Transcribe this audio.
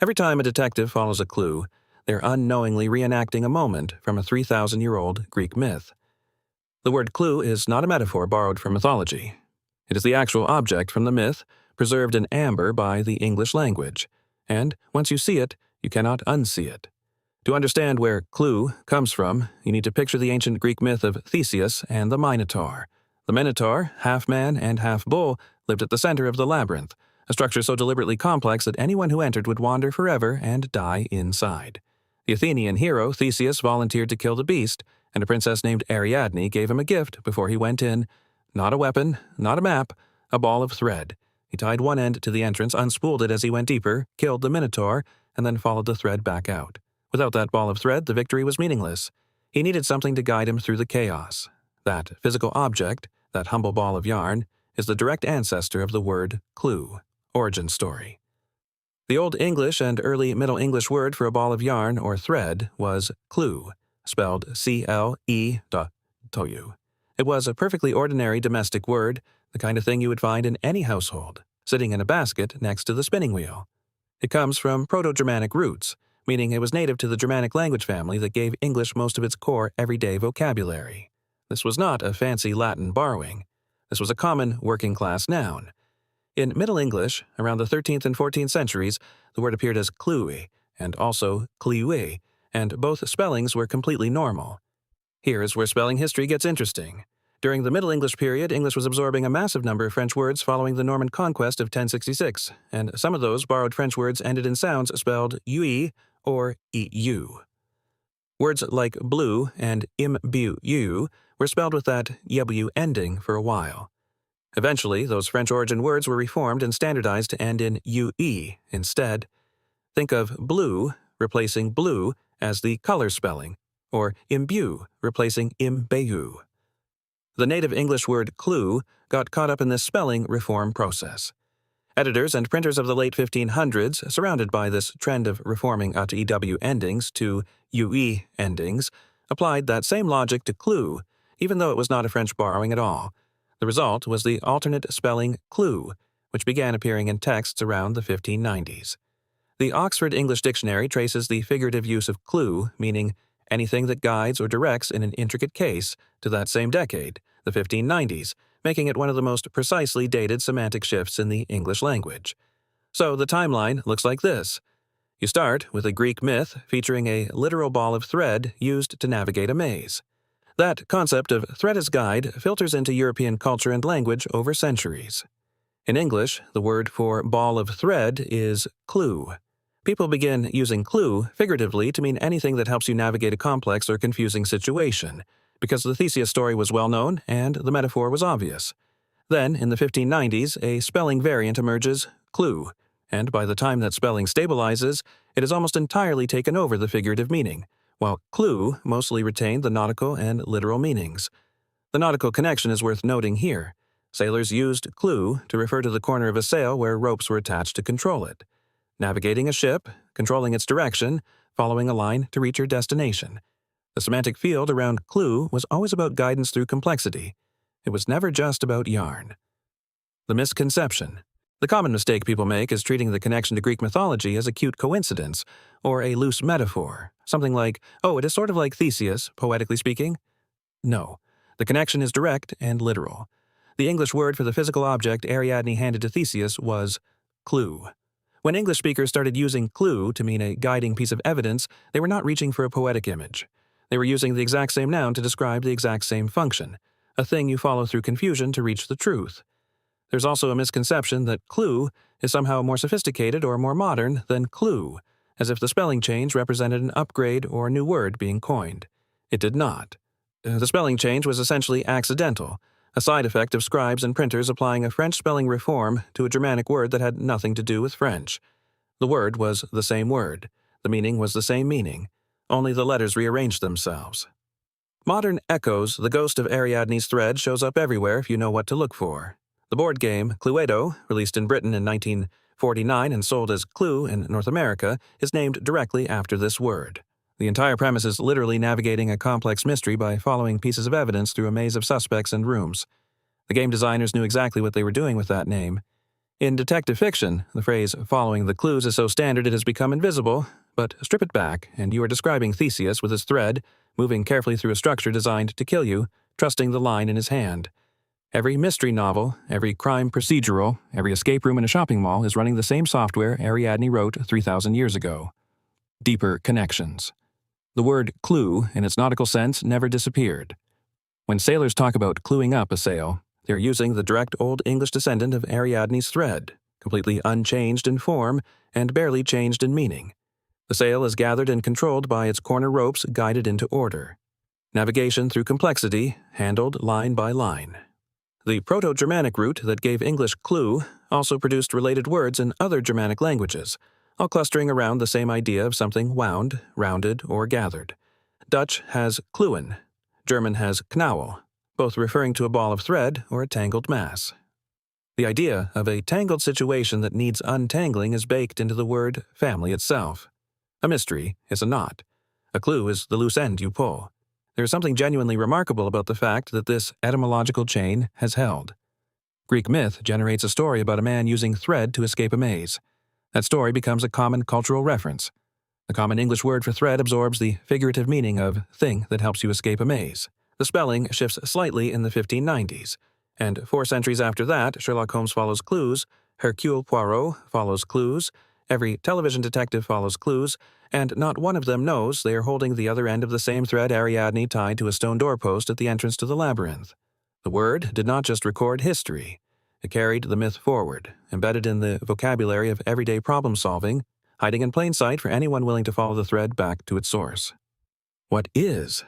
Every time a detective follows a clue, they're unknowingly reenacting a moment from a 3,000-year-old Greek myth. The word clue is not a metaphor borrowed from mythology. It is the actual object from the myth, preserved in amber by the English language, and once you see it, you cannot unsee it. To understand where clew comes from, you need to picture the ancient Greek myth of Theseus and the Minotaur. The Minotaur, half man and half bull, lived at the center of the labyrinth, a structure so deliberately complex that anyone who entered would wander forever and die inside. The Athenian hero Theseus volunteered to kill the beast, and a princess named Ariadne gave him a gift before he went in. Not a weapon, not a map, a ball of thread. He tied one end to the entrance, unspooled it as he went deeper, killed the Minotaur, and then followed the thread back out. Without that ball of thread, the victory was meaningless. He needed something to guide him through the chaos. That physical object, that humble ball of yarn, is the direct ancestor of the word clue. Origin story. The Old English and early Middle English word for a ball of yarn or thread was clew, spelled C-L-E. Toyu. It was a perfectly ordinary domestic word, the kind of thing you would find in any household, sitting in a basket next to the spinning wheel. It comes from Proto-Germanic roots, meaning it was native to the Germanic language family that gave English most of its core everyday vocabulary. This was not a fancy Latin borrowing. This was a common working-class noun. In Middle English, around the 13th and 14th centuries, the word appeared as clewy and also clewe, and both spellings were completely normal. Here is where spelling history gets interesting. During the Middle English period, English was absorbing a massive number of French words following the Norman conquest of 1066, and some of those borrowed French words ended in sounds spelled ue or eu. Words like blue and imbew were spelled with that yebu ending for a while. Eventually, those French origin words were reformed and standardized to end in ue instead. Think of blue replacing blue as the color spelling, or imbew replacing imbew. The native English word clue got caught up in this spelling reform process. Editors and printers of the late 1500s, surrounded by this trend of reforming ew endings to ue endings, applied that same logic to clue, even though it was not a French borrowing at all. The result was the alternate spelling clew, which began appearing in texts around the 1590s. The Oxford English Dictionary traces the figurative use of clew, meaning anything that guides or directs in an intricate case, to that same decade, the 1590s, making it one of the most precisely dated semantic shifts in the English language. So the timeline looks like this. You start with a Greek myth featuring a literal ball of thread used to navigate a maze. That concept of thread as guide filters into European culture and language over centuries. In English, the word for ball of thread is clew. People begin using clew figuratively to mean anything that helps you navigate a complex or confusing situation, because the Theseus story was well known and the metaphor was obvious. Then, in the 1590s, a spelling variant emerges, clew, and by the time that spelling stabilizes, it has almost entirely taken over the figurative meaning, while clew mostly retained the nautical and literal meanings. The nautical connection is worth noting here. Sailors used clew to refer to the corner of a sail where ropes were attached to control it. Navigating a ship, controlling its direction, following a line to reach your destination. The semantic field around clew was always about guidance through complexity. It was never just about yarn. The misconception. The common mistake people make is treating the connection to Greek mythology as a cute coincidence, or a loose metaphor, something like, oh, it is sort of like Theseus, poetically speaking. No, the connection is direct and literal. The English word for the physical object Ariadne handed to Theseus was clew. When English speakers started using clew to mean a guiding piece of evidence, they were not reaching for a poetic image. They were using the exact same noun to describe the exact same function, a thing you follow through confusion to reach the truth. There's also a misconception that clew is somehow more sophisticated or more modern than clue, as if the spelling change represented an upgrade or new word being coined. It did not. The spelling change was essentially accidental, a side effect of scribes and printers applying a French spelling reform to a Germanic word that had nothing to do with French. The word was the same word. The meaning was the same meaning. Only the letters rearranged themselves. Modern Echoes, the ghost of Ariadne's thread, shows up everywhere if you know what to look for. The board game, Cluedo, released in Britain in 1949 and sold as Clue in North America, is named directly after this word. The entire premise is literally navigating a complex mystery by following pieces of evidence through a maze of suspects and rooms. The game designers knew exactly what they were doing with that name. In detective fiction, the phrase "following the clues" is so standard it has become invisible, but strip it back, and you are describing Theseus with his thread, moving carefully through a structure designed to kill you, trusting the line in his hand. Every mystery novel, every crime procedural, every escape room in a shopping mall is running the same software Ariadne wrote 3,000 years ago. Deeper connections. The word clue, in its nautical sense, never disappeared. When sailors talk about cluing up a sail, they're using the direct Old English descendant of Ariadne's thread, completely unchanged in form and barely changed in meaning. The sail is gathered and controlled by its corner ropes guided into order. Navigation through complexity, handled line by line. The Proto-Germanic root that gave English clew also produced related words in other Germanic languages, all clustering around the same idea of something wound, rounded, or gathered. Dutch has kluwen, German has knauwel, both referring to a ball of thread or a tangled mass. The idea of a tangled situation that needs untangling is baked into the word family itself. A mystery is a knot. A clue is the loose end you pull. There is something genuinely remarkable about the fact that this etymological chain has held. Greek myth generates a story about a man using thread to escape a maze. That story becomes a common cultural reference. The common English word for thread absorbs the figurative meaning of thing that helps you escape a maze. The spelling shifts slightly in the 1590s, and 4 centuries after that, Sherlock Holmes follows clues, Hercule Poirot follows clues, every television detective follows clues, and not one of them knows they are holding the other end of the same thread Ariadne tied to a stone doorpost at the entrance to the labyrinth. The word did not just record history. It carried the myth forward, embedded in the vocabulary of everyday problem-solving, hiding in plain sight for anyone willing to follow the thread back to its source. What is